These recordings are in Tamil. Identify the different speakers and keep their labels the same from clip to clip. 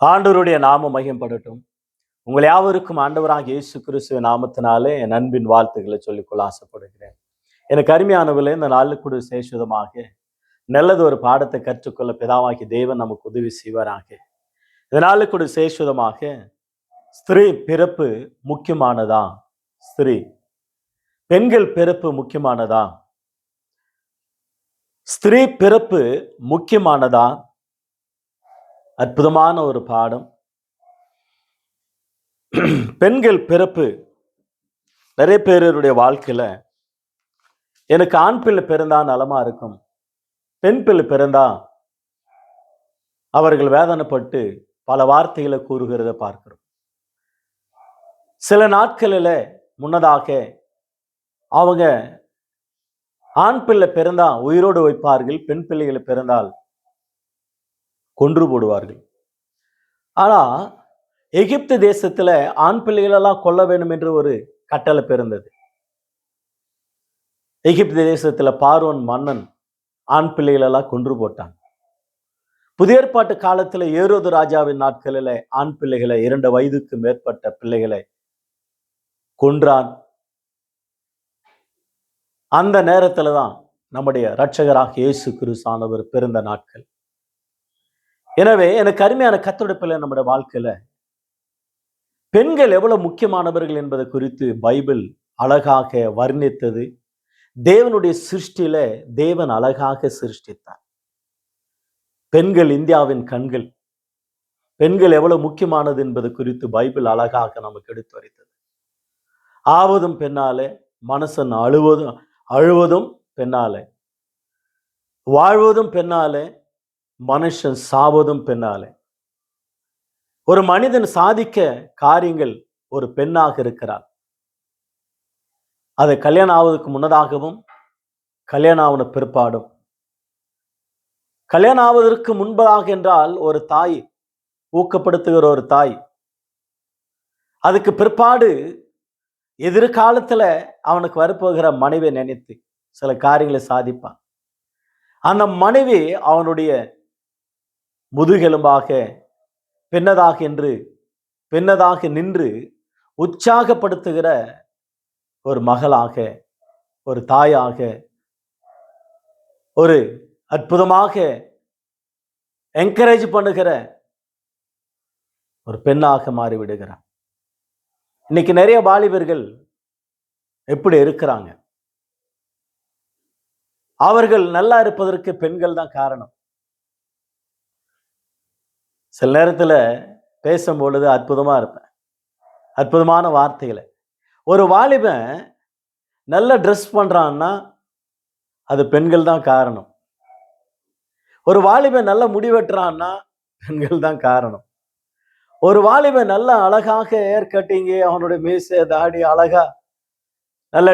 Speaker 1: ஆண்டவருடைய நாமம் மகிமைப்படட்டும். உங்கள் யாவருக்கும் ஆண்டவராகிய இயேசு கிறிஸ்துவின் நாமத்தினாலே என் அன்பின் வாழ்த்துக்களை சொல்லிக்கொள்ள ஆசைப்படுகிறேன். எனக்கு அருமையானவர்களே, இந்த நாளில் கூட விசேஷமாக நல்லது ஒரு பாடத்தை கற்றுக்கொள்ள பிதாவாகிய தேவன் நமக்கு உதவி செய்வாராக. இதனால கூட விசேஷமாக ஸ்திரீ பிறப்பு முக்கியமானதா? ஸ்திரீ பெண்கள் பிறப்பு முக்கியமானதா? ஸ்திரீ பிறப்பு முக்கியமானதா? அற்புதமான ஒரு பாடம். பெண்கள் பிறப்பு நிறைய பேருடைய வாழ்க்கையில எனக்கு ஆண் பிள்ளை பிறந்தா நலமா இருக்கும், பெண் பிள்ளை பிறந்தா அவர்கள் வேதனைப்பட்டு பல வார்த்தைகளை கூறுகிறத பார்க்கிறோம். சில நாட்களில முன்னதாக அவங்க ஆண் பிள்ளை பிறந்தா உயிரோடு வைப்பார்கள், பெண் பிள்ளைகளை பிறந்தால் கொன்று போடுவார்கள். ஆனா எகிப்து தேசத்துல ஆண் பிள்ளைகளெல்லாம் கொல்ல வேண்டும் என்று ஒரு கட்டளை பிறந்தது. எகிப்து தேசத்துல பார்வோன் மன்னன் ஆண் பிள்ளைகளெல்லாம் கொன்று போட்டான். புதிய ஏற்பாட்டு காலத்துல ஏரோது ராஜாவின் நாட்களில ஆண் பிள்ளைகளை 2 வயதுக்கு மேற்பட்ட பிள்ளைகளை கொன்றான். அந்த நேரத்துல தான் நம்முடைய இரட்சகராக இயேசு கிறிஸ்துவானவர் பிறந்த நாட்கள். எனவே எனக்கு அருமையான கர்த்தருடைய பிள்ளை, நம்முடைய வாழ்க்கையில பெண்கள் எவ்வளவு முக்கியமானவர்கள் என்பது குறித்து பைபிள் அழகாக வர்ணித்தது. தேவனுடைய சிருஷ்டியில தேவன் அழகாக சிருஷ்டித்தார். பெண்கள் இந்தியாவின் கண்கள். பெண்கள் எவ்வளவு முக்கியமானது என்பது குறித்து பைபிள் அழகாக நமக்கு எடுத்துரைத்தது. ஆவதும் பெண்ணாலே, மனுஷன் அழுவதும் பெண்ணாலே, வாழ்வதும் பெண்ணாலே, மனுஷன் சாவதும் பெண்ணாலே. ஒரு மனிதன் சாதிக்க காரியங்கள் ஒரு பெண்ணாக இருக்கிறார். அது கல்யாணம் ஆவதற்கு முன்னதாகவும் கல்யாணம் ஆவன பிற்பாடும். கல்யாணம் ஆவதற்கு முன்பதாக என்றால் ஒரு தாய் ஊக்கப்படுத்துகிற ஒரு தாய், அதுக்கு பிற்பாடு எதிர்காலத்துல அவனுக்கு வரப்போகிற மனைவியை நினைத்து சில காரியங்களை சாதிப்பான். அந்த மனைவி அவனுடைய முதுகெலும்பாக பெண்ணதாக நின்று உற்சாகப்படுத்துகிற ஒரு மகளாக, ஒரு தாயாக, ஒரு அற்புதமாக என்கரேஜ் பண்ணுகிற ஒரு பெண்ணாக மாறிவிடுகிறார். இன்னைக்கு நிறைய வாலிபர்கள் எப்படி இருக்கிறாங்க? அவர்கள் நல்லா இருப்பதற்கு பெண்கள் தான் காரணம். சில நேரத்துல பேசும்பொழுது அற்புதமா இருப்பேன், அற்புதமான வார்த்தைகளை. ஒரு வாலிபன் நல்ல ட்ரெஸ் பண்றான்னா அது பெண்கள் தான் காரணம். ஒரு வாலிபன் நல்ல முடிவெட்டுறான்னா பெண்கள் தான் காரணம். ஒரு வாலிபன் நல்ல அழகாக ஏர் கட்டிங்கு, அவனுடைய மீசை தாடி அழகா நல்ல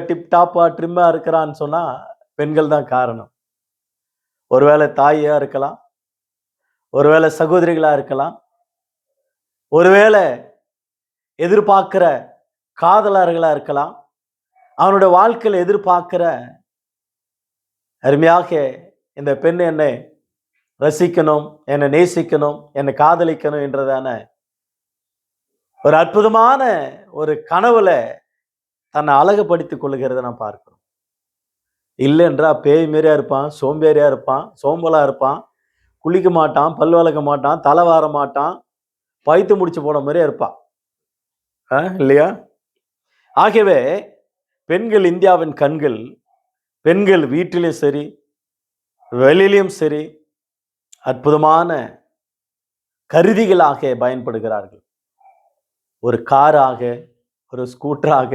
Speaker 1: டிப்டாப்பா ட்ரிம்மா இருக்கிறான்னு சொன்னா பெண்கள் தான் காரணம். ஒருவேளை தாயா இருக்கலாம், ஒருவேளை சகோதரிகளா இருக்கலாம், ஒருவேளை எதிர்பார்க்கிற காதலர்களா இருக்கலாம், அவனுடைய வாழ்க்கையில் எதிர்பார்க்கிற அருமையாக இந்த பெண் என்னை ரசிக்கணும், என்னை நேசிக்கணும், என்னை காதலிக்கணும் என்றதான ஒரு அற்புதமான ஒரு கனவுல தன்னை அழகுபடுத்திக் கொள்ளுகிறத நான் பார்க்கிறோம். இல்லை என்றா பேய் மாரியா இருப்பான், சோம்பேறியா இருப்பான், சோம்பலா இருப்பான், குளிக்க மாட்டான், பல் வளர்க்க மாட்டான், தலை வார மாட்டான், பைத்து முடிச்சு போன மாதிரியா இருப்பான். இல்லையா? ஆகவே பெண்கள் இந்தியாவின் கண்கள். பெண்கள் வீட்டிலும் சரி வெளியிலும் சரி அற்புதமான கருவிகளாக பயன்படுகிறார்கள். ஒரு காராக, ஒரு ஸ்கூட்டராக,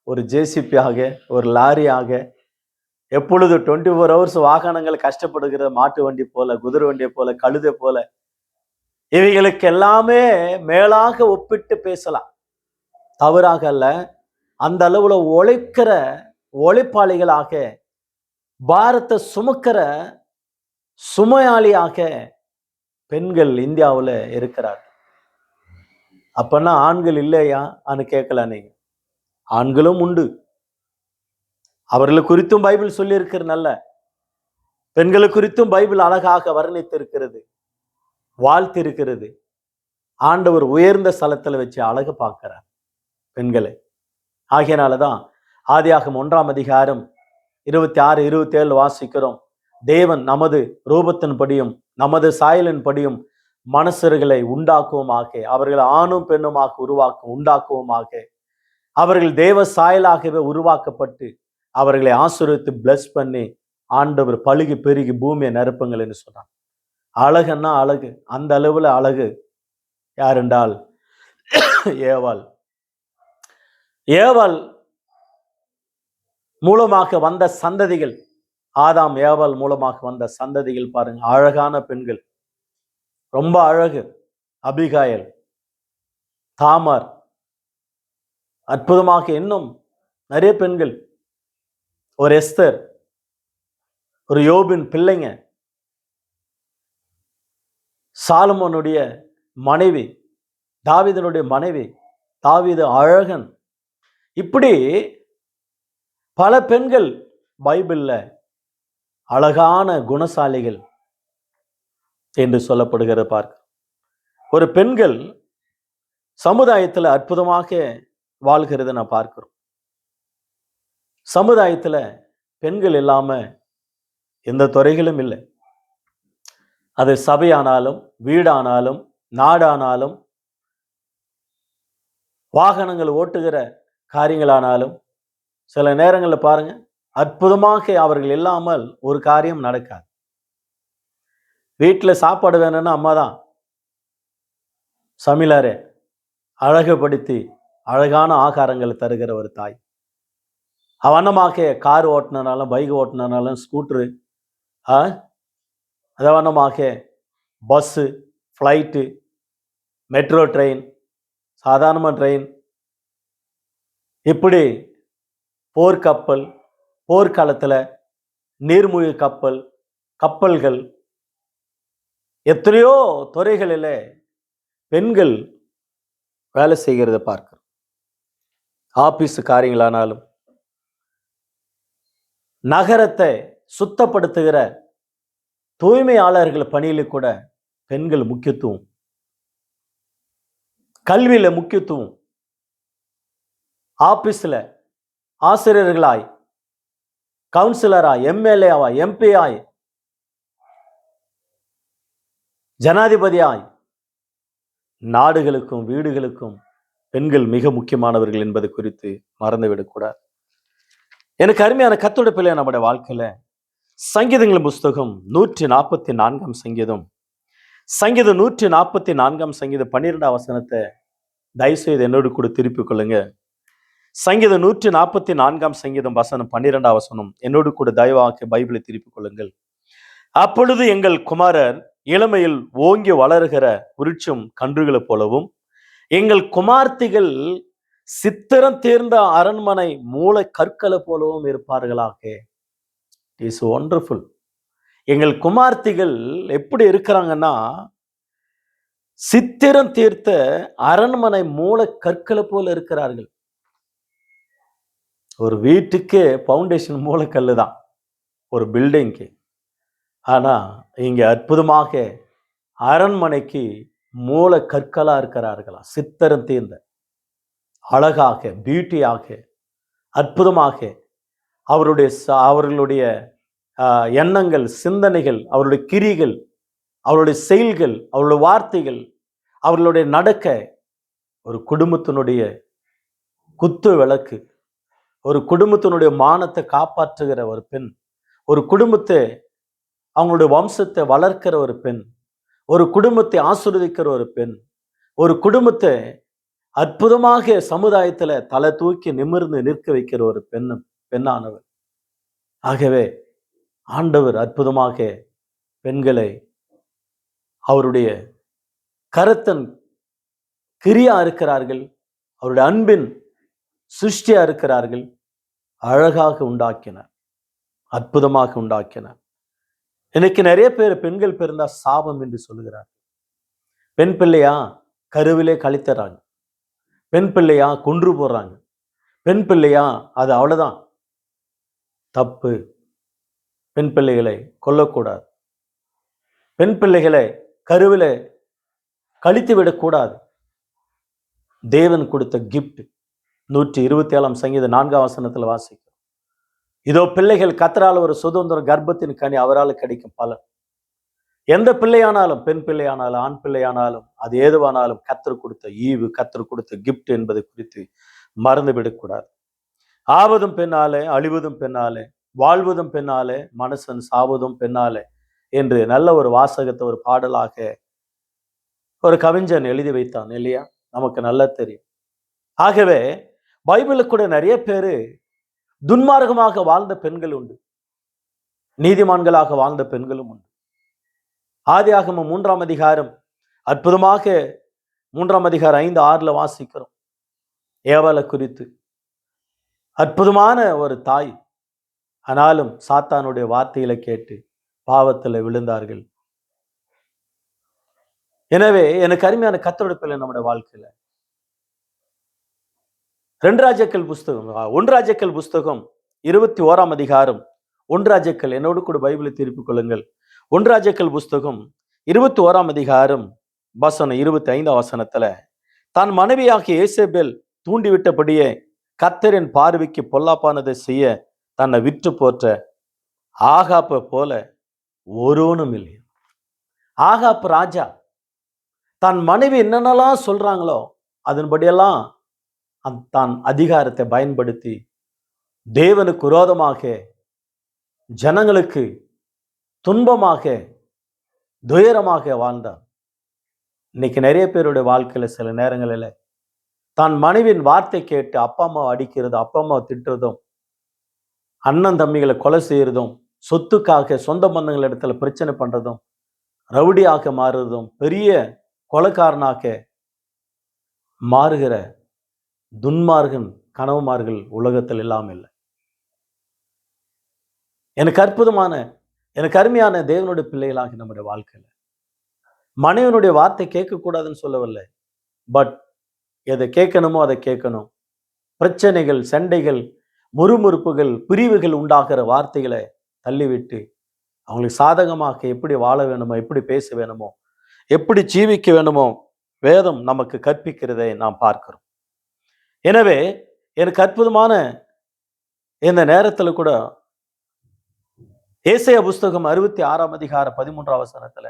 Speaker 1: ஒரு ஜேசிபியாக, ஒரு லாரியாக, எப்பொழுது 24 hours வாகனங்கள் கஷ்டப்படுகிற மாட்டு வண்டி போல, குதிரை வண்டியை போல, கழுதை போல, இவைகளுக்கு எல்லாமே மேலாக ஒப்பிட்டு பேசலாம், தவறாக அல்ல. அந்த அளவுல உழைக்கிற உழைப்பாளிகளாக, பாரத்தை சுமக்கிற சுமையாளியாக பெண்கள் இந்தியாவில் இருக்கிறார். அப்பன்னா ஆண்கள் இல்லையா அன்னு கேட்கலாம் நீங்க. ஆண்களும் உண்டு. அவர்களை குறித்தும் பைபிள் சொல்லி இருக்கிற நல்ல பெண்களை குறித்தும் பைபிள் அழகாக வர்ணித்து இருக்கிறது, வாழ்த்து இருக்கிறது. ஆண்டவர் உயர்ந்த ஸ்தலத்துல வச்சு அழகு பார்க்கிறார் பெண்களை. ஆகையினாலதான் ஆதியாகமம் 1ஆம் அதிகாரம் 26, 27 வாசிக்கிறோம். தேவன் நமது ரூபத்தின்படியும் நமது சாயலின்படியும் மனுஷர்களை உண்டாக்குவோமாக, அவர்கள் ஆணும் பெண்ணுமாக உண்டாக்குவோமாக, அவர்கள் தேவ சாயலாகவே உருவாக்கப்பட்டு அவர்களை ஆசீர்வதித்து பிளஸ் பண்ணி ஆண்டவர் பழுகி பெருகி பூமியை நிரப்புங்கள் என்று சொன்னார். அழகுன்னா அழகு, அந்த அளவுல அழகு யார் என்றால் ஏவாள். ஏவாள் மூலமாக வந்த சந்ததிகள், ஆதாம் ஏவாள் மூலமாக வந்த சந்ததிகள் பாருங்க, அழகான பெண்கள், ரொம்ப அழகு. அபிகாயல், தாமார், அற்புதமாக இன்னும் நிறைய பெண்கள், ஒரு எஸ்தர், ஒரு யோபின் பிள்ளைங்க, சாலமோனுடைய மனைவி, தாவீதனுடைய மனைவி, தாவீது அழகன். இப்படி பல பெண்கள் பைபிள்ல அழகான குணசாலிகள் என்று சொல்லப்படுகிற பார்க்க. ஒரு பெண்கள் சமுதாயத்துல அற்புதமாக வாழ்கிறத நான் பார்க்கிறோம். சமுதாயத்துல பெண்கள் இல்லாம எந்த துறைகளும் இல்லை. அது சபையானாலும், வீடானாலும், நாடானாலும், வாகனங்கள் ஓட்டுகிற காரியங்களானாலும், சில நேரங்களில் பாருங்க, அற்புதமாக அவர்கள் இல்லாமல் ஒரு காரியம் நடக்காது. வீட்டில் சாப்பாடு வேணும்னா அம்மா தான் சமையலறை அழகுபடுத்தி அழகான ஆகாரங்களை தருகிற ஒரு தாய். அவனமாக கார் ஓட்டினாலும், பைக் ஓட்டினாலும், ஸ்கூட்ரு, அதவனமாக பஸ்ஸு, ஃப்ளைட்டு, மெட்ரோ ட்ரெயின், சாதாரண ட்ரெயின், இப்படி போர்க்கப்பல், போர்க்காலத்தில் நீர்மூழ்கி கப்பல், கப்பல்கள், எத்தனையோ துறைகளில் பெண்கள் வேலை செய்கிறத பார்க்கிறோம். ஆபீஸ் காரியங்களானாலும், நகரத்தை சுத்தப்படுத்துகிற தூய்மையாளர்கள் பணியில் கூட பெண்கள் முக்கியத்துவம், கல்வியில முக்கியத்துவம், ஆபீஸ்ல ஆசிரியர்களாய், கவுன்சிலராய், எம்எல்ஏவாய், எம்பியாய், ஜனாதிபதியாய், நாடுகளுக்கும் வீடுகளுக்கும் பெண்கள் மிக முக்கியமானவர்கள் என்பது குறித்து மறந்துவிடக்கூடாது. எனக்கு அருமையான கர்த்தருடைய பிள்ளை, நம்முடைய வாழ்க்கையில சங்கீதங்களின் புஸ்தகம் 144 சங்கீதம், சங்கீதம் 144 சங்கீதம் 12 வசனத்தை தயவுசெய்து என்னோடு கூட திருப்பிக் கொள்ளுங்க. சங்கீதம் 144 சங்கீதம் வசனம் 12 வசனம் என்னோடு கூட தயவாக பைபிளை திருப்பிக் கொள்ளுங்கள். அப்பொழுது எங்கள் குமாரர் இளமையில் ஓங்கி வளருகிற விருட்சம் கன்றுகளை போலவும், எங்கள் குமார்த்திகள் சித்திரம் தேர்ந்த அரண்மனை மூளை கற்களை போலவும் இருப்பார்களாக. Is wonderful. எங்கள் குமார்த்திகள் எப்படி இருக்கிறாங்கன்னா, சித்திரம் தீர்த்த அரண்மனை மூளை கற்களை போல இருக்கிறார்கள். ஒரு வீட்டுக்கு பவுண்டேஷன் மூலக்கல்லு தான், ஒரு பில்டிங்க்கு. ஆனா இங்க அற்புதமாக அரண்மனைக்கு மூல கற்களா இருக்கிறார்களா, சித்திரம் தீர்ந்த அழகாக, பியூட்டியாக, அற்புதமாக அவர்களுடைய எண்ணங்கள், சிந்தனைகள், அவருடைய கிரிகள், அவருடைய செயல்கள், அவருடைய வார்த்தைகள், அவர்களுடைய நடக்க ஒரு குடும்பத்தினுடைய குத்து விளக்கு, ஒரு குடும்பத்தினுடைய மானத்தை காப்பாற்றுகிற ஒரு பெண், ஒரு குடும்பத்தை, அவங்களுடைய வம்சத்தை வளர்க்கிற ஒரு பெண், ஒரு குடும்பத்தை ஆசீர்வதிக்கிற ஒரு பெண், ஒரு குடும்பத்தை அற்புதமாக சமுதாயத்துல தலை தூக்கி நிமிர்ந்து நிற்க வைக்கிற ஒரு பெண்ணானவர். ஆகவே ஆண்டவர் அற்புதமாக பெண்களை அவருடைய கரத்தன் கிரியா இருக்கிறார்கள், அவருடைய அன்பின் சிருஷ்டியா இருக்கிறார்கள், அழகாக உண்டாக்கினார், அற்புதமாக உண்டாக்கினார். இன்னைக்கு நிறைய பேர் பெண்கள் பிறந்தா சாபம் என்று சொல்லுகிறார். பெண் பிள்ளையா கருவிலே கழித்தறாங்க, பெண் பிள்ளையா கொன்று போடுறாங்க, பெண் பிள்ளையா அது அவ்வளவுதான் தப்பு. பெண் பிள்ளைகளை கொல்லக்கூடாது. பெண் பிள்ளைகளை கருவிலே கழித்து விடக்கூடாது. தேவன் கொடுத்த கிஃப்ட். 127 சங்கீதம் 4 வசனத்தில் வாசிக்கிறோம். இதோ பிள்ளைகள் கர்த்தரால் ஒரு சுதந்திரம், கர்ப்பத்தின் கனி அவரால் கிடைக்கும் பலன். எந்த பிள்ளையானாலும், பெண் பிள்ளையானாலும், ஆண் பிள்ளையானாலும், அது ஏதுவானாலும் கர்த்தர் கொடுத்த ஈவு, கர்த்தர் கொடுத்த கிஃப்ட் என்பதை குறித்து மறந்து விடக்கூடாது. ஆவதும் பெண்ணாலே, அழிவதும் பெண்ணாலே, வாழ்வதும் பெண்ணாலே, மனுஷன் சாவதும் பெண்ணாலே என்று நல்ல ஒரு வாசகத்தை ஒரு பாடலாக ஒரு கவிஞன் எழுதி வைத்தான் இல்லையா? நமக்கு நல்லா தெரியும். ஆகவே பைபிளுக்கு கூட நிறைய பேரு துன்மார்க்கமாக வாழ்ந்த பெண்கள் உண்டு, நீதிமான்களாக வாழ்ந்த பெண்களும் உண்டு. ஆதியாகமம் 3 அதிகாரம் அற்புதமாக 3 அதிகாரம் 5, 6 வாசிக்கிறோம். ஏவாளை குறித்து அற்புதமான ஒரு தாய், ஆனாலும் சாத்தானுடைய வார்த்தைகளை கேட்டு பாவத்தில் விழுந்தார்கள். எனவே எனக்கு அருமையான கர்த்தருடைய பிள்ளை, நம்முடைய வாழ்க்கையில 1 ராஜாக்கள் புஸ்தகம் 21 அதிகாரம் 1 ராஜாக்கள், என்னோடு கூட பைபிளை திருப்பிக் கொள்ளுங்கள். 1 ராஜாக்கள் புஸ்தகம் 21 அதிகாரம் வசனம் 25 வசனத்துல, தான் மனைவியாகிய ஏசேபேல் தூண்டிவிட்டபடியே கர்த்தரின் பார்வைக்கு பொல்லாப்பானதை செய்ய தன்னை விற்று போற்ற ஆகாப்பை போல ஒருவனும் இல்லை. ஆகாப் ராஜா தன் மனைவி என்னென்னலாம் சொல்றாங்களோ அதன்படியெல்லாம் தான் அதிகாரத்தை பயன்படுத்தி தேவனுக்கு விரோதமாக, ஜனங்களுக்கு துன்பமாக, துயரமாக வாழ்ந்தான். இன்னைக்கு நிறைய பேருடைய வாழ்க்கையில சில நேரங்களில் தான் மனைவியின் வார்த்தை கேட்டு அப்பா அம்மாவை அடிக்கிறதும், அப்பா அம்மாவை திட்டுறதும், அண்ணன் தம்பிகளை கொலை செய்யறதும், சொத்துக்காக சொந்த பந்தங்கள் இடத்துல பிரச்சனை பண்றதும், ரவுடியாக மாறுறதும், பெரிய கொலைக்காரனாக மாறுகிற துன்மார்கன் கனவுமார்கள் உலகத்தில் இல்லாமல் இல்லை. எனக்கு அருமையான தேவனுடைய பிள்ளைகளாக நம்முடைய வாழ்க்கையில மனைவனுடைய வார்த்தை கேட்கக்கூடாதுன்னு சொல்லவில்லை. பட் எதை கேட்கணுமோ அதை கேட்கணும். பிரச்சனைகள், சண்டைகள், முறுமுறுப்புகள், பிரிவுகள் உண்டாகிற வார்த்தைகளை தள்ளிவிட்டு அவங்களுக்கு சாதகமாக எப்படி வாழ வேணுமோ, எப்படி பேச வேணுமோ, எப்படி ஜீவிக்க வேணுமோ வேதம் நமக்கு கற்பிக்கிறதை நாம் பார்க்கிறோம். எனவே எனக்கு அற்புதமான இந்த நேரத்தில் கூட ஏசாயா புஸ்தகம் 66 அதிகாரம் 13 வசனத்துல,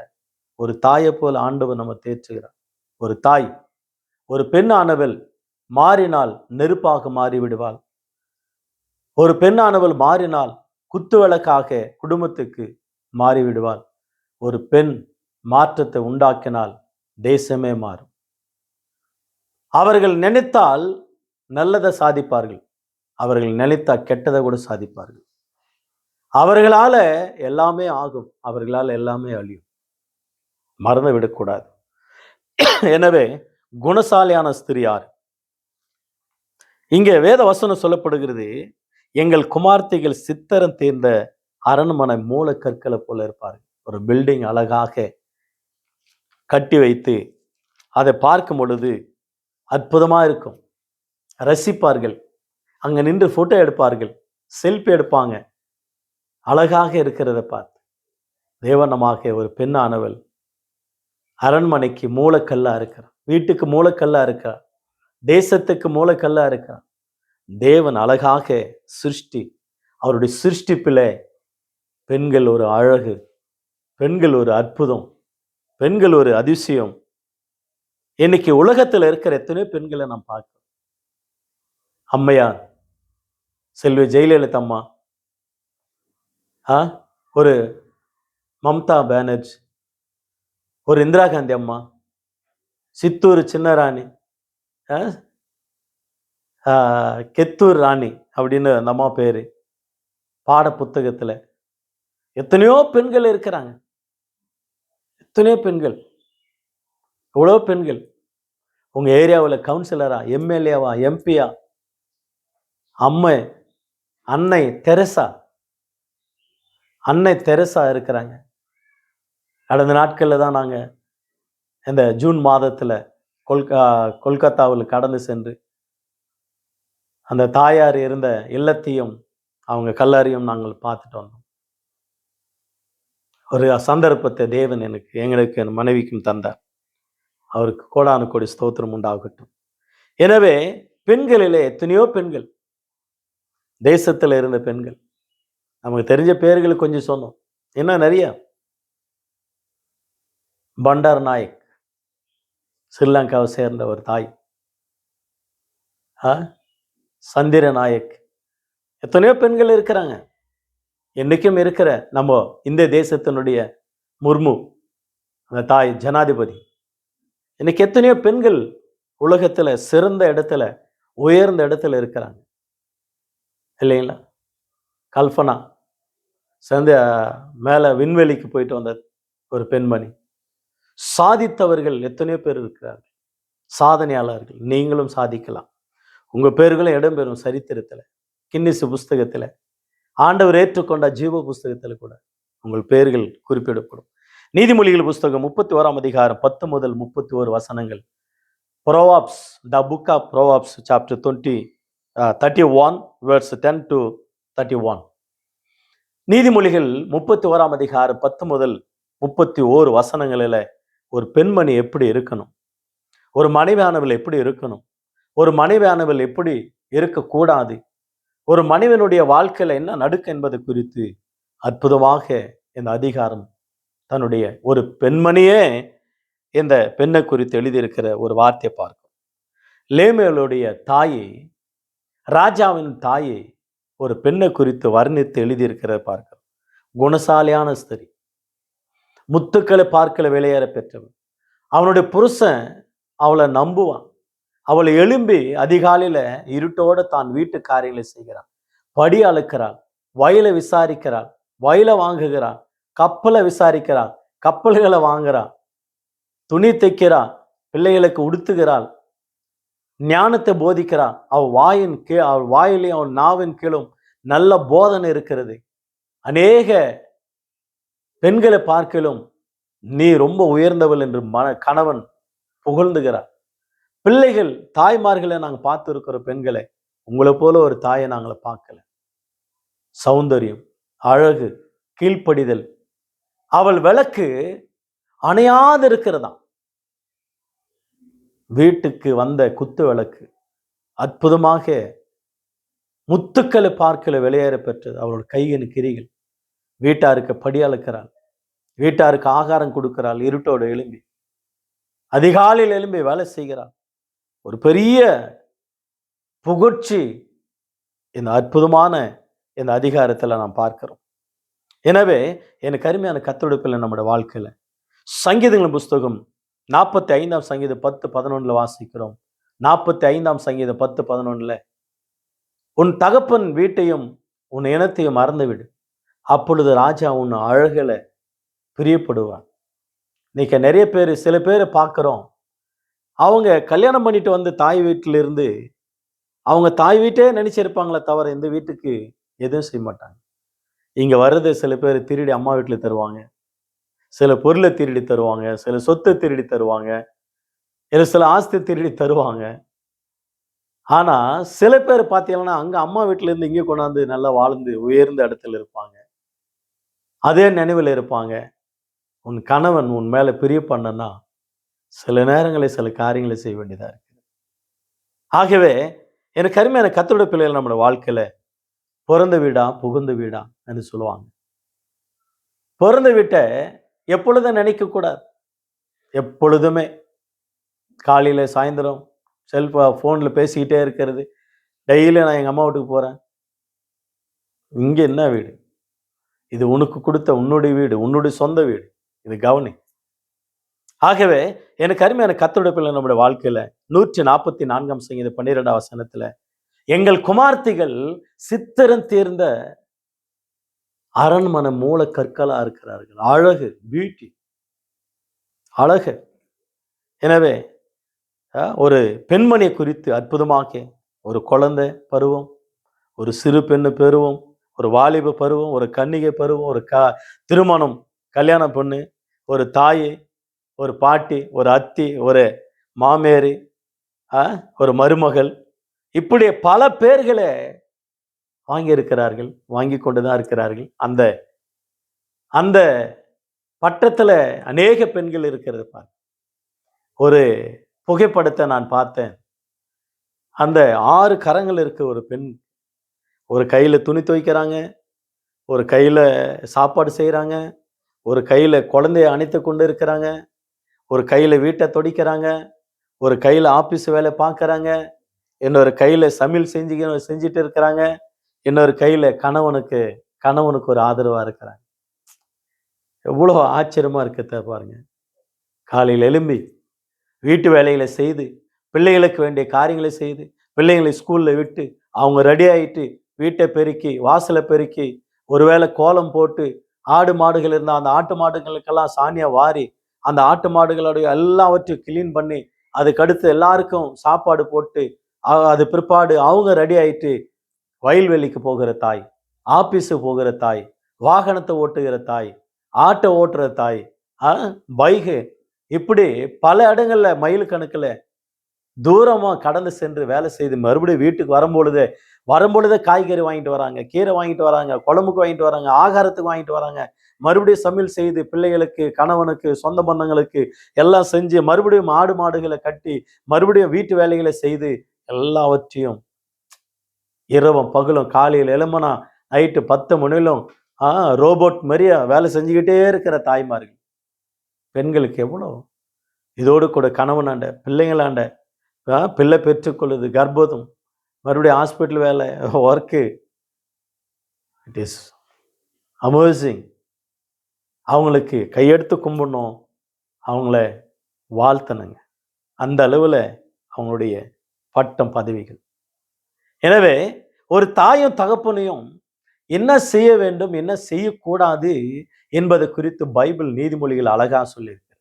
Speaker 1: ஒரு தாயை போல ஆண்டவர் நம்ம தேற்றுகிறார். ஒரு தாய், ஒரு பெண்ணானவள் மாறினால் நெருப்பாக மாறிவிடுவாள். ஒரு பெண்ணானவள் மாறினால் குத்துவிளக்காக குடும்பத்துக்கு மாறிவிடுவாள். ஒரு பெண் மாற்றத்தை உண்டாக்கினால் தேசமே மாறும். அவர்கள் நினைத்தால் நல்லதை சாதிப்பார்கள், அவர்கள் நினைத்தால் கெட்டதை கூட சாதிப்பார்கள். அவர்களால எல்லாமே ஆகும், அவர்களால் எல்லாமே அழியும். மறந்து விடக்கூடாது. எனவே குணசாலியான ஸ்திரீ யார்? இங்கே வேத வசனம் சொல்லப்படுகிறது, எங்கள் குமார்த்திகள் சித்திரம் தீர்ந்த அரண்மனை மூல கற்களை போல இருப்பார்கள். ஒரு பில்டிங் அழகாக கட்டி வைத்து அதை பார்க்கும் பொழுது அற்புதமா இருக்கும், ரசிப்பார்கள். அங்க நின்று போட்டோ எடுப்பார்கள், செல்ஃபி எடுப்பாங்க. அழகாக இருக்கிறத பார்த்து தேவனமாக ஒரு பெண்ணானவள் அரண்மனைக்கு மூலக்கல்லா இருக்கிறார், வீட்டுக்கு மூலக்கல்லா இருக்கிறார், தேசத்துக்கு மூலக்கல்லா இருக்கிறார். தேவன் அழகாக சிருஷ்டி, அவருடைய சிருஷ்டிப்பிலே பெண்கள் ஒரு அழகு, பெண்கள் ஒரு அற்புதம், பெண்கள் ஒரு அதிசயம். இன்னைக்கு உலகத்தில் இருக்கிற எத்தனையோ பெண்களை நாம் பார்க்கிறோம். அம்மையார், செல்வி ஜெயலலிதா அம்மா, ஒரு மம்தா பானர்ஜி, ஒரு இந்திரா காந்தி அம்மா, சித்தூர் சின்னராணி, கெத்தூர் ராணி அப்படின்னு அந்த அம்மா பேரு பாட புத்தகத்துல எத்தனையோ பெண்கள் இருக்கிறாங்க. எத்தனையோ பெண்கள், எவ்வளோ பெண்கள் உங்க ஏரியாவில் கவுன்சிலரா, எம்எல்ஏவா, எம்பியா, அன்னை தெரசா இருக்கிறாங்க. கடந்த நாட்களில் தான் நாங்கள் இந்த ஜூன் மாதத்தில் கொல்கத்தாவில் கடந்து சென்று அந்த தாயார் இருந்த இல்லத்தையும் அவங்க கல்லறையும் நாங்கள் பார்த்துட்டு வந்தோம். ஒரு சந்தர்ப்பத்தை தேவன் எங்களுக்கு என் மனைவிக்கும் தந்தார். அவருக்கு கோடானு கோடி ஸ்தோத்திரம் உண்டாகட்டும். எனவே பெண்களிலே எத்தனையோ பெண்கள், தேசத்தில் இருந்த பெண்கள், நமக்கு தெரிஞ்ச பேர்கள் கொஞ்சம் சொன்னோம். என்ன நிறைய. பண்டார் நாயக், ஸ்ரீலங்காவை சேர்ந்த ஒரு தாய். சந்திர நாயக், எத்தனையோ பெண்கள் இருக்கிறாங்க. என்னைக்கும் இருக்கிற நம்ம இந்த தேசத்தினுடைய முர்மு, அந்த தாய் ஜனாதிபதி, இன்னைக்கு எத்தனையோ பெண்கள் உலகத்துல சிறந்த இடத்துல, உயர்ந்த இடத்துல இருக்கிறாங்க இல்லைங்களா? கல்பனா சேர்ந்த மேல விண்வெளிக்கு போயிட்டு வந்த ஒரு பெண்மணி. சாதித்தவர்கள் எத்தனையோ பேர் இருக்கிறார்கள், சாதனையாளர்கள். நீங்களும் சாதிக்கலாம். உங்க பேர்களும் இடம்பெறும் சரித்திரத்துல, கின்னிஸ் புஸ்தகத்துல, ஆண்டவர் ஏற்றுக்கொண்ட ஜீவ புஸ்தகத்துல கூட உங்கள் பெயர்கள் குறிப்பிடப்படும். நீதிமொழிகள் புஸ்தகம் 31 அதிகாரம் 10 முதல் 31 வசனங்கள். Proverbs, the book of proverbs chapter 31 verse 10 to 31. நீதிமொழிகள் 31 அதிகாரம் 10 முதல் 31 வசனங்களில் ஒரு பெண்மணி எப்படி இருக்கணும், ஒரு மனைவியானவள் எப்படி இருக்கணும், ஒரு மனைவியானவள் எப்படி இருக்கக்கூடாது, ஒரு மனிதனுடைய வாழ்க்கையில என்ன நடக்கும் என்பது குறித்து அற்புதமாக இந்த அதிகாரம் தன்னுடைய ஒரு பெண்மணியே இந்த பெண்ணை குறித்து எழுதியிருக்கிற ஒரு வார்த்தையை பார்க்கும். லேமியலுடைய தாயை, ராஜாவின் தாயை ஒரு பெண்ணை குறித்து வர்ணித்து எழுதியிருக்கிறத பார்க்கிறோம். குணசாலியான ஸ்திரீ, முத்துக்களை பார்க்கல வெளியேற பெற்றவன். அவனுடைய புருஷன் அவளை நம்புவான். அவளை எழும்பி அதிகாலையில இருட்டோட தான் வீட்டு காரியங்களை செய்கிறாள். படி அளக்கிறாள், வயலை விசாரிக்கிறாள், வயலை வாங்குகிறாள், கப்பலை விசாரிக்கிறாள், கப்பல்களை வாங்குறாள், துணி தைக்கிறாள், பிள்ளைகளுக்கு உடுத்துகிறாள், ஞானத்தை போதிக்கிறாள். அவள் வாயிலையும் அவள் நாவின் கீழும் நல்ல போதனை இருக்கிறது. அநேக பெண்களை பார்க்கலும் நீ ரொம்ப உயர்ந்தவள் என்று கணவன் புகழ்ந்துகிறார். பிள்ளைகள், தாய்மார்களை நாங்கள் பார்த்து இருக்கிற பெண்களை, உங்களை போல ஒரு தாயை நாங்களை பார்க்கல. சௌந்தரியம், அழகு, கீழ்ப்படிதல். அவள் விளக்கு அணையாது இருக்கிறதா. வீட்டுக்கு வந்த குத்து விளக்கு அற்புதமாக முத்துக்களை பார்க்கல வெளியேற பெற்றது. அவளோட கையின் கிரிகள். வீட்டாருக்கு படி அளக்கிறாள், வீட்டாருக்கு ஆகாரம் கொடுக்கிறாள், இருட்டோடு எழும்பி அதிகாலையில் எழும்பி வேலை செய்கிறாள். ஒரு பெரிய புகழ்ச்சி இந்த அற்புதமான இந்த அதிகாரத்தில் நாம் பார்க்கிறோம். எனவே எனக்கு அருமையான கத்தொடுப்பில் நம்முடைய வாழ்க்கையில சங்கீதங்களின் புஸ்தகம் 45 சங்கீதம் 10-11 வாசிக்கிறோம். 45 சங்கீதம் 10-11, உன் தகப்பன் வீட்டையும் உன் இனத்தையும் மறந்துவிடு, அப்பொழுது ராஜா உன் அழகுல பிரியப்படுவார். இன்னைக்கு நிறைய பேர், சில பேரை பார்க்கிறோம், அவங்க கல்யாணம் பண்ணிட்டு வந்து தாய் வீட்டிலிருந்து அவங்க தாய் வீட்டே நினைச்சிருப்பாங்களே தவிர இந்த வீட்டுக்கு எதுவும் செய்ய மாட்டாங்க. இங்க வர்றது சில பேர் திருடி அம்மா வீட்டில் தருவாங்க, சில பொருளை திருடி தருவாங்க, சில சொத்தை திருடி தருவாங்க, சில ஆஸ்தி திருடி தருவாங்க. ஆனா சில பேர் பார்த்தீங்கன்னா அங்க அம்மா வீட்டுல இருந்து இங்கே கொண்டாந்து நல்லா வாழ்ந்து உயர்ந்த இடத்துல இருப்பாங்க, அதே நினைவில் இருப்பாங்க. உன் கணவன் உன் மேல பிரிய பண்ணனா சில நேரங்களில் சில காரியங்களை செய்ய வேண்டியதா இருக்கு. ஆகவே எனக்கு அருமையான கர்த்தருடைய பிள்ளைகள் நம்மளோட வாழ்க்கையில பிறந்த வீடா புகுந்த வீடா என்று சொல்லுவாங்க. பிறந்த வீட்டை எப்பொழுதும் நினைக்க கூடாது. எப்பொழுதுமே காலையில சாயந்தரம் போன்ல பேசிக்கிட்டே இருக்கிறது. டெய்லி நான் எங்க அம்மா வீட்டுக்கு போறேன். இங்க என்ன வீடு? இது உனக்கு கொடுத்த உன்னுடைய வீடு, உன்னுடைய சொந்த வீடு. இது கவனி. ஆகவே எனக்கு அருமையான கர்த்தருடைய பிள்ளை நம்முடைய வாழ்க்கையில 144 சங்கீதம் 12 வசனத்துல, எங்கள் குமார்த்திகள் சித்திரம் தேர்ந்த அரண்மனை மூல கற்களா இருக்கிறார்கள். அழகு, பியூட்டி, அழகு. எனவே ஒரு பெண்மணியை குறித்து அற்புதமாக ஒரு குழந்தை பருவம், ஒரு சிறு பெண்ணு பருவம், ஒரு வாலிப பருவம், ஒரு கன்னிகை பருவம், ஒரு திருமணம், கல்யாண பொண்ணு, ஒரு தாய், ஒரு பாட்டி, ஒரு அத்தி, ஒரு மாமேரி, ஒரு மருமகள், இப்படி பல பேர்களை வாங்கி இருக்கிறார்கள், வாங்கி கொண்டுதான் இருக்கிறார்கள். அந்த அந்த பட்டத்துல அநேக பெண்கள் இருக்கிறது பாரு. ஒரு புகைப்படத்தை நான் பார்த்தேன். அந்த 6 கரங்கள் இருக்கு ஒரு பெண். ஒரு கையில துணி துவைக்கிறாங்க, ஒரு கையில சாப்பாடு செய்றாங்க, ஒரு கையில குழந்தைய அணைத்துக் கொண்டு இருக்கிறாங்க, ஒரு கையில வீட்ட தொடைக்கிறாங்க, ஒரு கையில ஆபீஸ் வேலை பார்க்கறாங்க, இன்னொரு கையில சமையல் செஞ்சுட்டு இருக்கிறாங்க, இன்னொரு கையில கணவனுக்கு ஒரு ஆதரவா இருக்கிறாங்க. எவ்வளவு ஆச்சரியமா இருக்குது பாருங்க. காலையில எழும்பி வீட்டு வேலைகளை செய்து, பிள்ளைகளுக்கு வேண்டிய காரியங்களை செய்து, பிள்ளைகளை ஸ்கூல்ல விட்டு, அவங்க ரெடி ஆயிட்டு, வீட்டை பெருக்கி, வாசல பெருக்கி, ஒருவேளை கோலம் போட்டு, ஆடு மாடுகள் இருந்தா அந்த ஆட்டு மாடுகளுக்கெல்லாம் சாணிய வாரி, அந்த ஆட்டு மாடுகளுடைய எல்லாவற்றையும் கிளீன் பண்ணி, அதுக்கடுத்து எல்லாருக்கும் சாப்பாடு போட்டு, அது பிற்பாடு அவங்க ரெடி ஆயிட்டு, வயல்வெளிக்கு போகிற தாய், ஆபீஸுக்கு போகிற தாய், வாகனத்தை ஓட்டுகிற தாய், ஆட்டோ ஓட்டுற தாய், பைக்கு, இப்படி பல இடங்கள்ல மைல் கணக்குல தூரமா கடந்து சென்று வேலை செய்து மறுபடியும் வீட்டுக்கு வரும்பொழுதே காய்கறி வாங்கிட்டு வராங்க, கீரை வாங்கிட்டு வராங்க, குழம்புக்கு வாங்கிட்டு வராங்க, ஆகாரத்துக்கு வாங்கிட்டு வராங்க, மறுபடியும் சமையல் செய்து பிள்ளைகளுக்கு, கணவனுக்கு, சொந்த பந்தங்களுக்கு எல்லாம் செஞ்சு மறுபடியும் ஆடு மாடுகளை கட்டி மறுபடியும் வீட்டு வேலைகளை செய்து எல்லாவற்றையும் இரவும் பகலும் காலையில் எழும்புனா நைட்டு 10 மணிலும் ரோபோட் மாதிரியா வேலை செஞ்சுக்கிட்டே இருக்கிற தாய்மார்கள், பெண்களுக்கு எவ்வளோ இதோடு கூட கணவனாண்ட பிள்ளைங்களாண்ட பிள்ளை பெற்றுக்கொள்ளுது, கர்ப்பதம், மறுபடியும் ஹாஸ்பிட்டல் வேலை, ஒர்க்கு, இட் இஸ் அமேசிங். அவங்களுக்கு கையெடுத்து கும்பிடணும், அவங்கள வாழ்த்தணுங்க. அந்த அளவில் அவங்களுடைய பட்டம் பதவிகள். எனவே ஒரு தாயும் தகப்பனையும் என்ன செய்ய வேண்டும், என்ன செய்யக்கூடாது என்பது குறித்து பைபிள் நீதிமொழிகள் அழகா சொல்லியிருக்கு.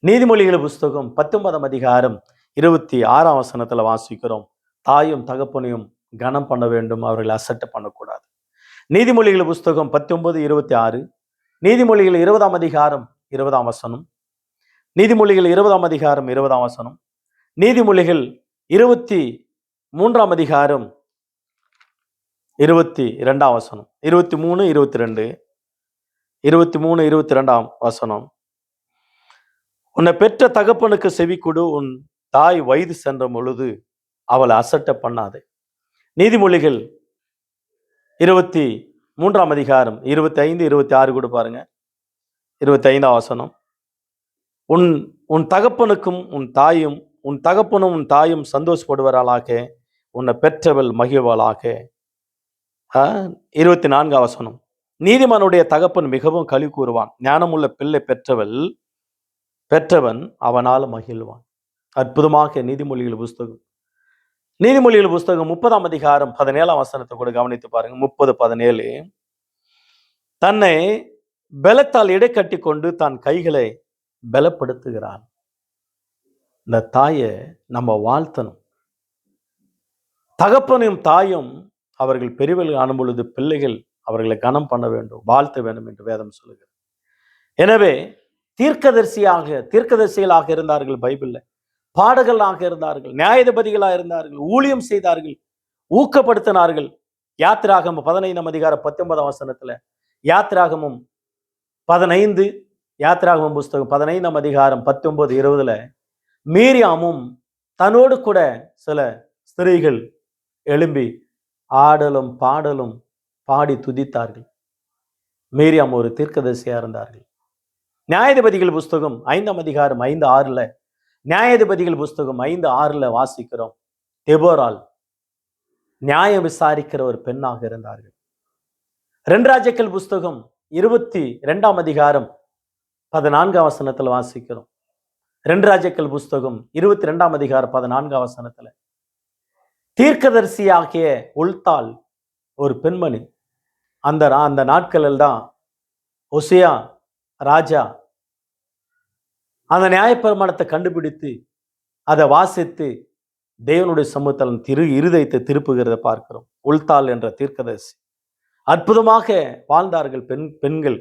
Speaker 1: நீதிமொழிகள் புஸ்தகம் 19ஆம் அதிகாரம் 26ஆம் வசனத்துல வாசிக்கிறோம். தாயும் தகப்பனையும் கனம் பண்ண வேண்டும், அவர்களை அசட்டை பண்ணக்கூடாது. நீதிமொழிகள் புஸ்தகம் 19:26, நீதிமொழிகள் 20ஆம் அதிகாரம் 20ஆம் வசனம், நீதிமொழிகள் 20ஆம் அதிகாரம் 20ஆம் வசனம், நீதிமொழிகள் 23ஆம் அதிகாரம் 22ஆம் வசனம், 23, 22, 23, 22ஆம் வசனம். உன்னை பெற்ற தகப்பனுக்கு செவி கொடு, உன் தாய் வயது சென்ற பொழுது அவளை அசட்டை பண்ணாதே. நீதிமொழிகள் 23ஆம் அதிகாரம் 25, 26 கூட பாருங்க. 25ஆம் வசனம். உன் தகப்பனுக்கும் உன் தகப்பனும் உன் தாயும் சந்தோஷப்படுவார்களாக, உன்னை பெற்றவள் மகிழ்வாளாக. 24ஆம் வசனம். நீதிமானுடைய தகப்பன் மிகவும் களி கூறுவான், ஞானமுள்ள பிள்ளை பெற்றவன் அவனால் மகிழ்வான். அற்புதமாக நீதிமொழிகள் புஸ்தகம் 30ஆம் அதிகாரம் 17ஆம் வசனத்தை கூட கவனித்து பாருங்க. 30, 17. தன்னை பலத்தால் இடை கட்டி கொண்டு தான் கைகளை பலப்படுத்துகிறான். இந்த தாயை நம்ம வாழ்த்தணும். தகப்பனும் தாயும் அவர்கள் பெரியவர்கள் ஆனும் பொழுது பிள்ளைகள் அவர்களை கனம் பண்ண வேண்டும், வாழ்த்த வேண்டும் என்று வேதம் சொல்லுகிறது. எனவே தீர்க்கதரிசிகளாக இருந்தார்கள் பைபிள்ல, பாடகர்களாக இருந்தார்கள், நியாயாதிபதிகளாக இருந்தார்கள், ஊழியம் செய்தார்கள், ஊக்கப்படுத்தினார்கள். யாத்திராகமம் 15ஆம் அதிகாரம் 19ஆம் வசனத்துல, யாத்திராகமம் 15, யாத்திராகமம் புஸ்தகம் 15ஆம் அதிகாரம் 19, 20ல மீரியாமும் தன்னோடு கூட சில ஸ்திரீகள் எழும்பி ஆடலும் பாடலும் பாடி துதித்தார்கள். மீரியாம் ஒரு தீர்க்கதரிசியா இருந்தார்கள். நியாயாதிபதிகள் புஸ்தகம் 5ஆம் அதிகாரம் 5, 6ல, நியாயாதிபதிகள் புஸ்தகம் 5, 6ல வாசிக்கிறோம். தெபோரால் நியாயம் விசாரிக்கிற ஒரு பெண்ணாக இருந்தார்கள். 2 ராஜாக்கள் புஸ்தகம் 22ஆம் அதிகாரம் 14ஆம் வசனத்துல வாசிக்கிறோம். 2 ராஜாக்கள் புஸ்தகம் 22ஆம் அதிகாரம் 14ஆம் வசனத்துல தீர்க்கதரிசியாகிய உல்தாள் ஒரு பெண்மணி. அந்த நாட்களில் தான் ஒசியா ராஜா அந்த நியாயப்பிரமாணத்தை கண்டுபிடித்து அதை வாசித்து தேவனுடைய சமூகத்தில் இருதயத்தை திருப்புகிறத பார்க்கிறோம். உல்தாள் என்ற தீர்க்கதரிசி அற்புதமாக வாழ்ந்தார்கள் பெண்கள்.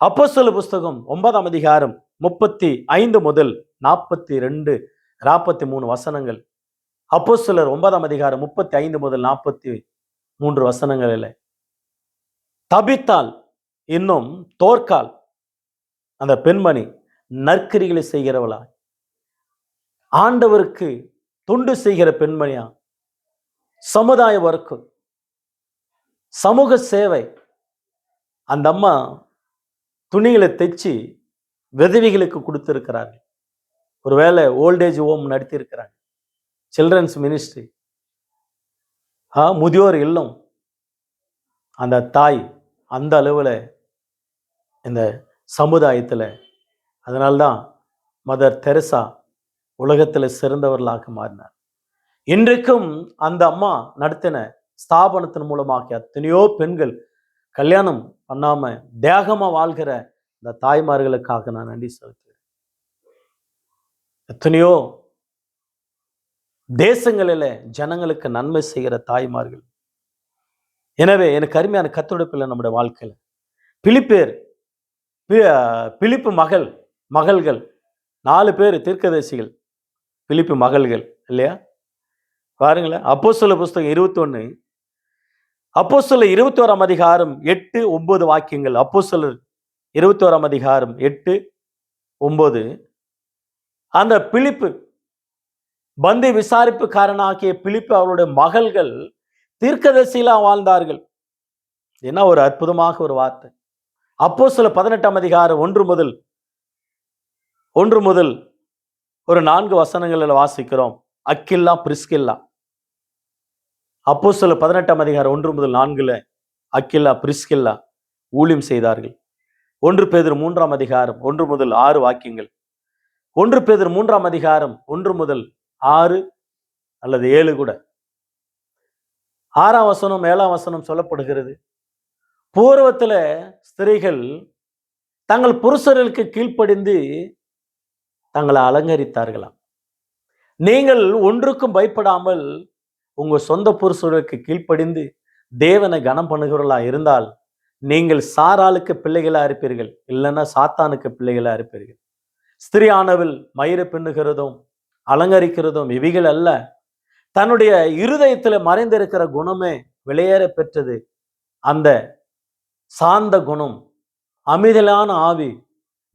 Speaker 1: அப்போஸ்தலர் புஸ்தகம் 9ஆம் அதிகாரம் 35 முதல் 42, 43 வசனங்கள். அப்போஸ்தலர் 9ஆம் அதிகாரம் 35 முதல் 43 வசனங்களில் தபித்தாள் இன்னும் தோர்க்காள் அந்த பெண்மணி நற்கிரிகளை செய்கிறவளா, ஆண்டவருக்கு தொண்டு செய்கிற பெண்மணியா, சமுதாய ஒர்க்கு, சமூக சேவை. அந்த அம்மா துணிகளை தைச்சு விதவைகளுக்கு கொடுத்திருக்கிறாங்க. ஒருவேளை ஓல்டேஜ் ஹோம் நடத்தி இருக்கிறாங்க, சில்ட்ரன்ஸ் மினிஸ்ட்ரி, முதியோர் இல்லம். அந்த தாய் அந்த அளவில் இந்த சமுதாயத்தில், அதனால்தான் மதர் தெரசா உலகத்தில் சிறந்தவர்களாக மாறினார். இன்றைக்கும் அந்த அம்மா நடத்தின ஸ்தாபனத்தின் மூலமாக எத்தனையோ பெண்கள் கல்யாணம் பண்ணாம தேகமா வாழ்கிற இந்த தாய்மார்களுக்காக நான் நன்றி செலுத்துகிறேன். எத்தனையோ தேசங்களில் ஜனங்களுக்கு நன்மை செய்கிற தாய்மார்கள். எனவே எனக்கு அருமையான கத்தொடுப்பில் நம்முடைய வாழ்க்கையில் பிலிப்பு மகள்கள் 4 பேர் தீர்க்கதரிசிகள், பிலிப்பு மகள்கள் இல்லையா? பாருங்களேன், அப்போஸ்தலர் புஸ்தகம் 21, அப்போஸ்தலர் 21ஆம் அதிகாரம் 8, 9 வாக்கியங்கள். அப்போஸ்தலர் 21ஆம் அதிகாரம் 8, 9. அந்த பிலிப்பு பந்தி விசாரிப்புக்காரனாகிய பிலிப்பு அவருடைய மகள்கள் தீர்க்கதரிசிகளா வாழ்ந்தார்கள். என்ன ஒரு அற்புதமாக ஒரு வார்த்தை. அப்போஸ்தலர் 18ஆம் அதிகாரம் 1 முதல் ஒரு 4 வசனங்களில் வாசிக்கிறோம். அக்கில்லா பிரிஸ்கில்லா. அப்போஸ்தலர் 18ஆம் அதிகாரம் 1 முதல் 4 அக்கில்லா பிரிஸ்கில்லா ஊழியம் செய்தார்கள். 1 பேதுரு 3ஆம் அதிகாரம் 1 முதல் 6 வாக்கியங்கள். 1 பேதுரு 3ஆம் அதிகாரம் 1 முதல் 6 அல்லது 7 கூட. 6ஆம் வசனம் 7ஆம் வசனம் சொல்லப்படுகிறது. பூர்வத்தில் ஸ்திரீகள் தங்கள் புருஷர்களுக்கு கீழ்ப்படிந்து தங்களை அலங்கரித்தார்களாம். நீங்கள் ஒன்றுக்கும் பயப்படாமல் உங்க சொந்த புருஷர்களுக்கு கீழ்ப்படிந்து தேவனை கனம் பண்ணுகிறவர்களா இருந்தால் நீங்கள் சாராளுக்கு பிள்ளைகளா இருப்பீர்கள், இல்லைன்னா சாத்தானுக்கு பிள்ளைகளா இருப்பீர்கள். ஸ்திரீயானவள் மயிரை பின்னுகிறதும் அலங்கரிக்கிறதும் இவைகள் அல்ல, தன்னுடைய இருதயத்தில் மறைந்திருக்கிற குணமே விலையேற பெற்றது. அந்த சாந்த குணம், அமைதலான ஆவி,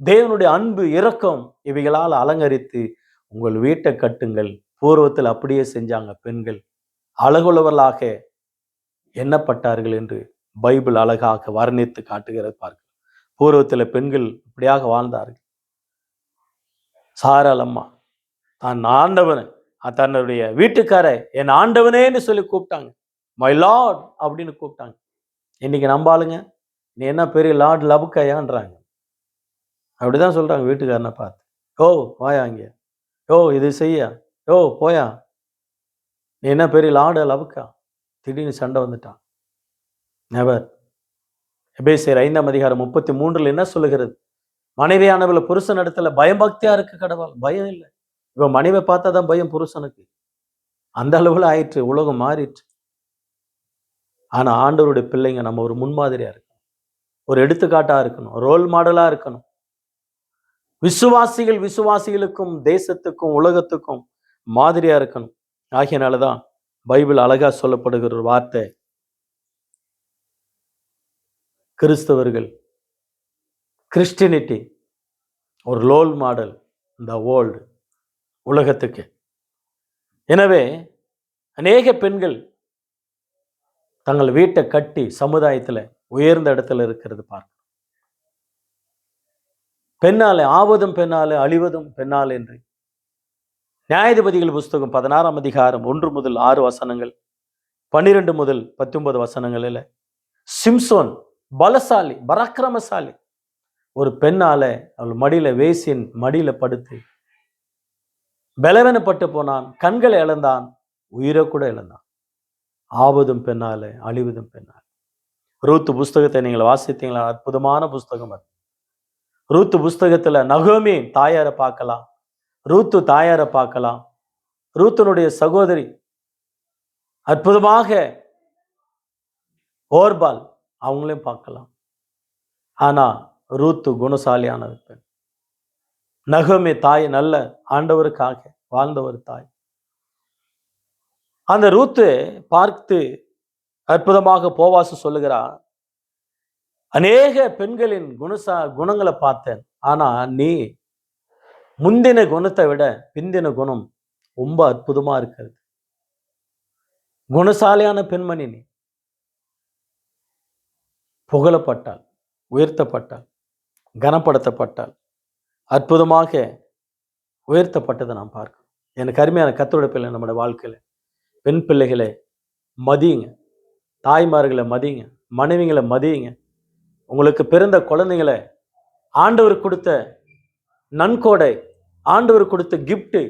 Speaker 1: தேவனுடைய அன்பு, இரக்கம், இவைகளால் அலங்கரித்து உங்கள் வீட்டை கட்டுங்கள். பூர்வத்தில் அப்படியே செஞ்சாங்க. பெண்கள் அழகுள்ளவர்களாக எண்ணப்பட்டார்கள் என்று பைபிள் அழகாக வர்ணித்து காட்டுகிறது. பார்க்க பூர்வத்தில் பெண்கள் இப்படியாக வாழ்ந்தார்கள். சாராள் அம்மா தான் ஆண்டவன், தன்னுடைய வீட்டுக்காரை என் ஆண்டவனேன்னு சொல்லி கூப்பிட்டாங்க. மை லார்ட் அப்படின்னு கூப்பிட்டாங்க. இன்னைக்கு நம்பாளுங்க, நீ என்ன பெரிய லார்ட் லபுக்கையான்றாங்க. அப்படிதான் சொல்றாங்க வீட்டுக்காரனை பார்த்து. ஓ வாயா இங்க, ஓ இது செய்ய, ஓ போயா, நீ என்ன பெரிய லார்டு லபுக்கா. திடீர்னு சண்டை வந்துட்டான். நெவர். எபேசியர் 5ஆம் அதிகாரம் 33 என்ன சொல்லுகிறது? மனைவியானவள் புருஷன் இடத்துல பயபக்தியா இருக்கு கடவுள். பயம் இல்லை. இவன் மனைவி பார்த்தா தான் பயம் புருஷனுக்கு. அந்த அளவுல ஆயிற்று, உலகம் மாறிற்று. ஆனா ஆண்டவருடைய பிள்ளைங்க நம்ம ஒரு முன்மாதிரியா இருக்கணும், ஒரு எடுத்துக்காட்டா இருக்கணும், ரோல் மாடலா இருக்கணும். விசுவாசிகளுக்கும் தேசத்துக்கும் உலகத்துக்கும் மாதிரியா இருக்கணும். ஆகியனாலதான் பைபிள் அழகா சொல்லப்படுகிற ஒரு வார்த்தை, கிறிஸ்தவர்கள், கிறிஸ்டினிட்டி ஒரு ரோல் மாடல் இந்த வேர்ல்டு, உலகத்துக்கு. எனவே அநேக பெண்கள் தங்கள் வீட்டை கட்டி சமுதாயத்தில் உயர்ந்த இடத்துல இருக்கிறது பார்க்க. பெண்ணாலே ஆவதும் பெண்ணாலே அழிவதும் பெண்ணால் என்று நியாயாதிபதிகள் புஸ்தகம் 16ஆம் அதிகாரம் 1 முதல் 6 வசனங்கள், 12 முதல் 19 வசனங்களில் சிம்சோன் பலசாலி, பராக்கிரமசாலி. ஒரு பெண்ணால அவள் மடியில, வேசியின் மடியில படுத்து பலவீனப்பட்டு போனான், கண்களை இழந்தான், உயிரை கூட இழந்தான். ஆவதும் பெண்ணாலே அழிவதும் பெண்ணாலே. ரூத்து புஸ்தகத்தை நீங்கள் வாசித்தீங்களா? அற்புதமான புஸ்தகம் அது. ரூத்து புஸ்தகத்துல நகோமி தாயாரை பார்க்கலாம், ரூத்து தாயாரை பார்க்கலாம், ரூத்தினுடைய சகோதரி அற்புதமாக ஓர்பால் அவங்களையும் பார்க்கலாம். ஆனா ரூத்து குணசாலியான பெண். நகோமி தாய் நல்ல ஆண்டவருக்காக வாழ்ந்த ஒரு தாய். அந்த ரூத்து பார்த்து அற்புதமாக போவாசு சொல்லுகிறார், அநேக பெண்களின் குணங்களை பார்த்தேன், ஆனா நீ முந்தின குணத்தை விட பிந்தின குணம் ரொம்ப அற்புதமா இருக்கிறது. குணசாலியான பெண்மணி நீ. புகழப்பட்டாள், உயர்த்தப்பட்டாள், கனப்படுத்தப்பட்டாள், அற்புதமாக உயர்த்தப்பட்டதை நாம் பார்க்கிறோம். எனக்கு அருமையான கர்த்தருடைய பிள்ளை, நம்முடைய வாழ்க்கையில பெண் பிள்ளைகளை மதியுங்க, தாய்மார்களை மதியுங்க, மனைவிகளை மதியுங்க. உங்களுக்கு பிறந்த குழந்தைங்களை ஆண்டவர் கொடுத்த நன்கொடை, ஆண்டவர் கொடுத்த கிஃப்ட்,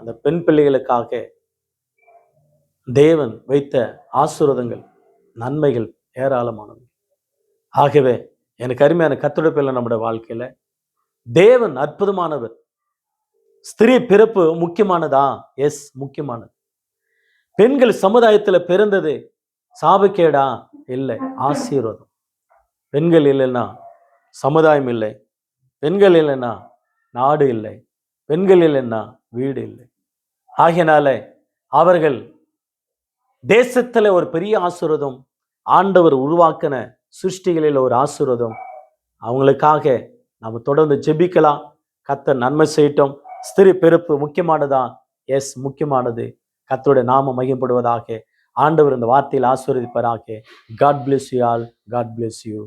Speaker 1: அந்த பெண் பிள்ளைகளுக்காக தேவன் வைத்த ஆசீர்வாதங்கள், நன்மைகள் ஏராளமானது. ஆகவே எனக்கு அருமையான கர்த்தருடைய பிள்ளை, நம்முடைய வாழ்க்கையில தேவன் அற்புதமானவர். ஸ்திரீ பிறப்பு முக்கியமானதா? எஸ், முக்கியமானது. பெண்கள் சமுதாயத்துல பிறந்தது சாபக்கேடா? இல்லை, ஆசீர்வாதம். பெண்கள் இல்லைன்னா சமுதாயம் இல்லை, பெண்கள் இல்லைன்னா நாடு இல்லை, பெண்கள் இல்லைன்னா வீடு இல்லை. ஆகையினால அவர்கள் தேசத்துல ஒரு பெரிய ஆசீர்வாதம், ஆண்டவர் உருவாக்கின சிருஷ்டிகளில் ஒரு ஆசீர்வாதம். அவங்களுக்காக நாம் தொடர்ந்து ஜெபிக்கலாம். கர்த்தர் நன்மை செய்யட்டும். ஸ்திரீ பிறப்பு முக்கியமானதா? எஸ், முக்கியமானது. கர்த்தருடைய நாமம் மகிமைப்படுவதாக. ஆண்டவர் இந்த வார்த்தையில் ஆசீர்வதிப்பாராக. God bless you all. God bless you.